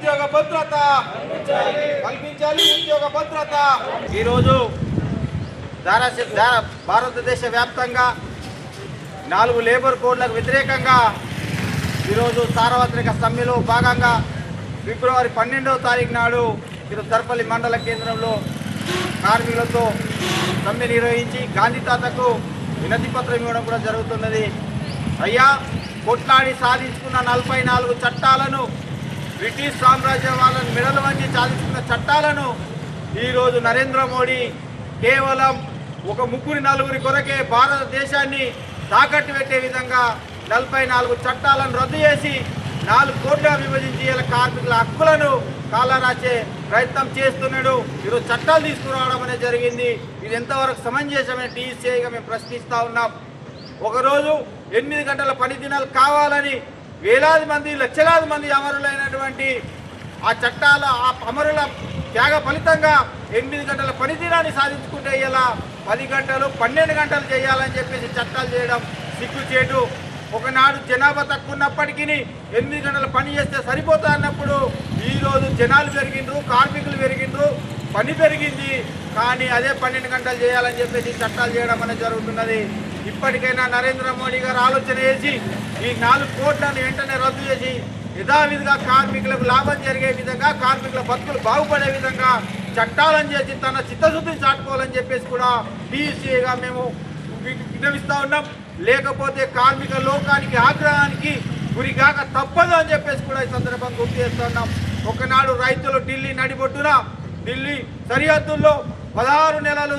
ఉద్యోగ భద్రత కల్పించాలి. ఉద్యోగ భద్రత ఈరోజు భారతదేశ వ్యాప్తంగా 4 లేబర్ కోడ్లకు వ్యతిరేకంగా ఈరోజు సార్వత్రిక సమ్మెలో భాగంగా ఫిబ్రవరి 12వ తారీఖు నాడు ఈరోజు దర్పల్లి మండల కేంద్రంలో కార్మికులతో సమ్మె నిర్వహించి గాంధీ తాతకు వినతి పత్రం ఇవ్వడం కూడా జరుగుతున్నది. అయ్యా, కొట్లాడి సాధించుకున్న 44 చట్టాలను, బ్రిటిష్ సామ్రాజ్యం వాళ్ళని మెడలు వంచి సాధించుకున్న చట్టాలను ఈరోజు నరేంద్ర మోడీ కేవలం ఒక 3-4 కొరకే భారతదేశాన్ని తాకట్టు పెట్టే విధంగా 44 చట్టాలను రద్దు చేసి 4 కోట్లుగా విభజించి ఇలా కార్మికుల హక్కులను కాలరాచే ప్రయత్నం చేస్తున్నాడు. ఈరోజు చట్టాలు తీసుకురావడం అనేది జరిగింది. ఇది ఎంతవరకు సమంజసమైన టీసీఐగా మేము ప్రశ్నిస్తూ ఉన్నాం. ఒకరోజు 8 గంటల పని దినాలు కావాలని వేలాది మంది, లక్షలాది మంది అమరులైనటువంటి ఆ చట్టాల ఆ అమరుల త్యాగ ఫలితంగా 8 గంటల పని దినాన్ని సాధించుకుంటే ఇలా 10 గంటలు 12 గంటలు చేయాలని చెప్పేసి చట్టాలు చేయడం సిగ్గుచేటు. ఒకనాడు జనాభా తక్కువ ఉన్నప్పటికీ 8 గంటల పని చేస్తే సరిపోతా అన్నప్పుడు ఈరోజు జనాలు పెరిగిండ్రు, కార్మికులు పెరిగిండ్రు, పని పెరిగింది. కానీ అదే 12 గంటలు చేయాలని చెప్పేసి చట్టాలు చేయడం అనేది జరుగుతున్నది. ఇప్పటికైనా నరేంద్ర మోడీ గారు ఆలోచన చేసి ఈ 4 కోట్లను వెంటనే రద్దు చేసి యథావిధిగా కార్మికులకు లాభం జరిగే విధంగా, కార్మికుల బతుకులు బాగుపడే విధంగా చట్టాలను చేసి తన చిత్తశుద్ధిని చాటుకోవాలని చెప్పేసి కూడా టీసీఐగా మేము విన్నవిస్తూ ఉన్నాం. లేకపోతే కార్మిక లోకానికి ఆగ్రహానికి గురిగాక తప్పదు అని చెప్పేసి కూడా ఈ సందర్భంగా గుర్తు చేస్తున్నాం. ఒకనాడు రైతులు ఢిల్లీ నడిబొడ్డున, ఢిల్లీ సరిహద్దుల్లో 16 నెలలు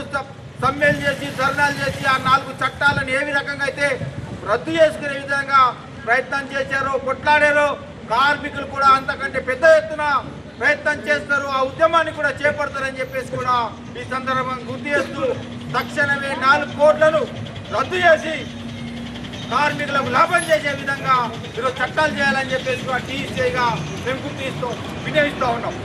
సమ్మెలు చేసి, ధర్నాలు చేసి ఆ 4 చట్టాలను ఏ రకంగా అయితే రద్దు చేసుకునే విధంగా ప్రయత్నం చేశారో, కొట్లాడారో, కార్మికులు కూడా అంతకంటే పెద్ద ఎత్తున ప్రయత్నం చేస్తారు, ఆ ఉద్యమాన్ని కూడా చేపడతారని చెప్పేసి కూడా ఈ సందర్భంగా గుర్తు చేస్తూ తక్షణమే 4 కోట్లను రద్దు చేసి కార్మికులకు లాభం చేసే విధంగా ఈరోజు చట్టాలు చేయాలని చెప్పేసి టీసీఐగా మేము విన్నవిస్తూ ఉన్నాం.